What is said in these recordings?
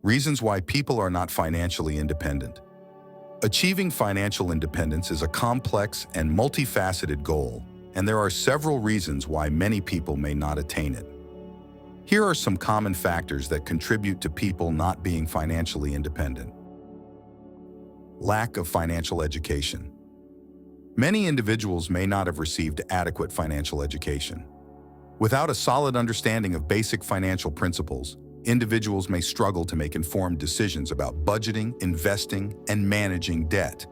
Reasons why people are not financially independent. Achieving financial independence is a complex and multifaceted goal, and there are several reasons why many people may not attain it. Here are some common factors that contribute to people not being financially independent. Lack of financial education. Many individuals may not have received adequate financial education. Without a solid understanding of basic financial principles, individuals may struggle to make informed decisions about budgeting, investing, and managing debt.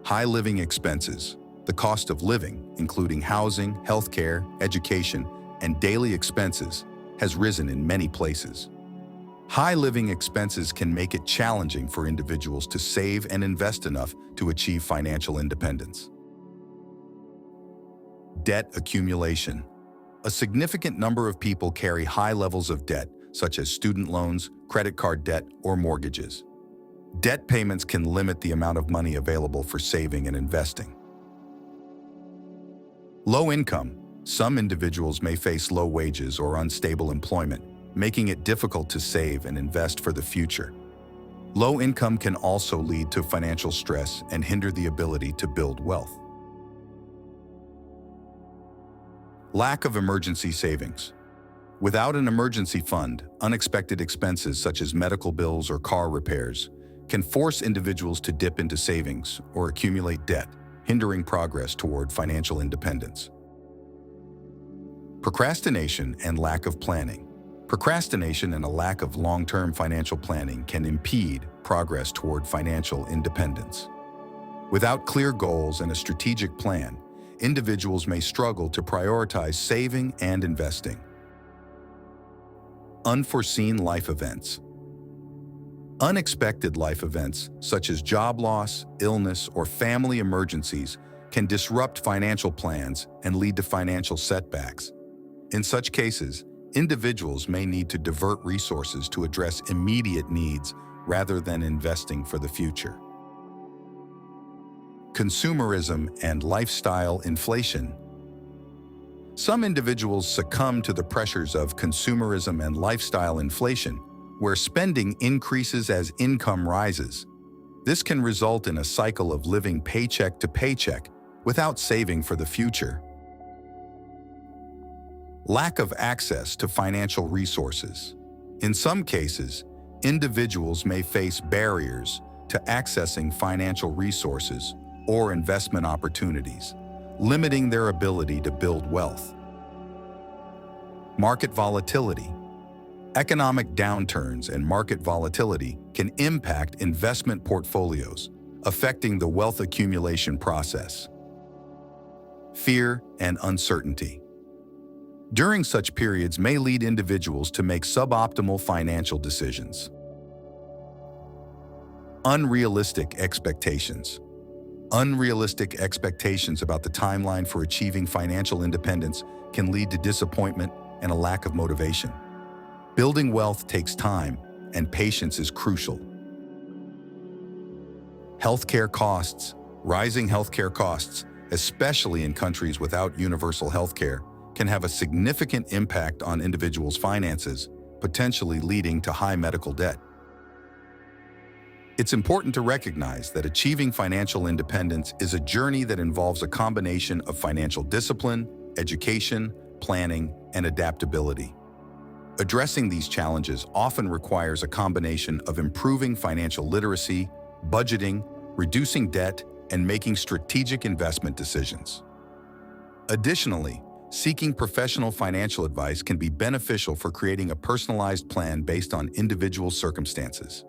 High living expenses. The cost of living, including housing, healthcare, education, and daily expenses, has risen in many places. High living expenses can make it challenging for individuals to save and invest enough to achieve financial independence. Debt accumulation. A significant number of people carry high levels of debt, such as student loans, credit card debt, or mortgages. Debt payments can limit the amount of money available for saving and investing. Low income. Some individuals may face low wages or unstable employment, making it difficult to save and invest for the future. Low income can also lead to financial stress and hinder the ability to build wealth. Lack of emergency savings. Without an emergency fund, unexpected expenses such as medical bills or car repairs can force individuals to dip into savings or accumulate debt, hindering progress toward financial independence. Procrastination and lack of planning. Procrastination and a lack of long-term financial planning can impede progress toward financial independence. Without clear goals and a strategic plan, individuals may struggle to prioritize saving and investing. Unforeseen life events. Unexpected life events, such as job loss, illness, or family emergencies, can disrupt financial plans and lead to financial setbacks. In such cases, individuals may need to divert resources to address immediate needs rather than investing for the future. Consumerism and lifestyle inflation. Some individuals succumb to the pressures of consumerism and lifestyle inflation, where spending increases as income rises. This can result in a cycle of living paycheck to paycheck without saving for the future. Lack of access to financial resources. In some cases, individuals may face barriers to accessing financial resources or investment opportunities, limiting their ability to build wealth. Market volatility. Economic downturns and market volatility can impact investment portfolios, affecting the wealth accumulation process. Fear and uncertainty. During such periods may lead individuals to make suboptimal financial decisions. Unrealistic expectations. Unrealistic expectations about the timeline for achieving financial independence can lead to disappointment and a lack of motivation. Building wealth takes time, and patience is crucial. Healthcare costs. Rising healthcare costs, especially in countries without universal healthcare, can have a significant impact on individuals' finances, potentially leading to high medical debt. It's important to recognize that achieving financial independence is a journey that involves a combination of financial discipline, education, planning, and adaptability. Addressing these challenges often requires a combination of improving financial literacy, budgeting, reducing debt, and making strategic investment decisions. Additionally, seeking professional financial advice can be beneficial for creating a personalized plan based on individual circumstances.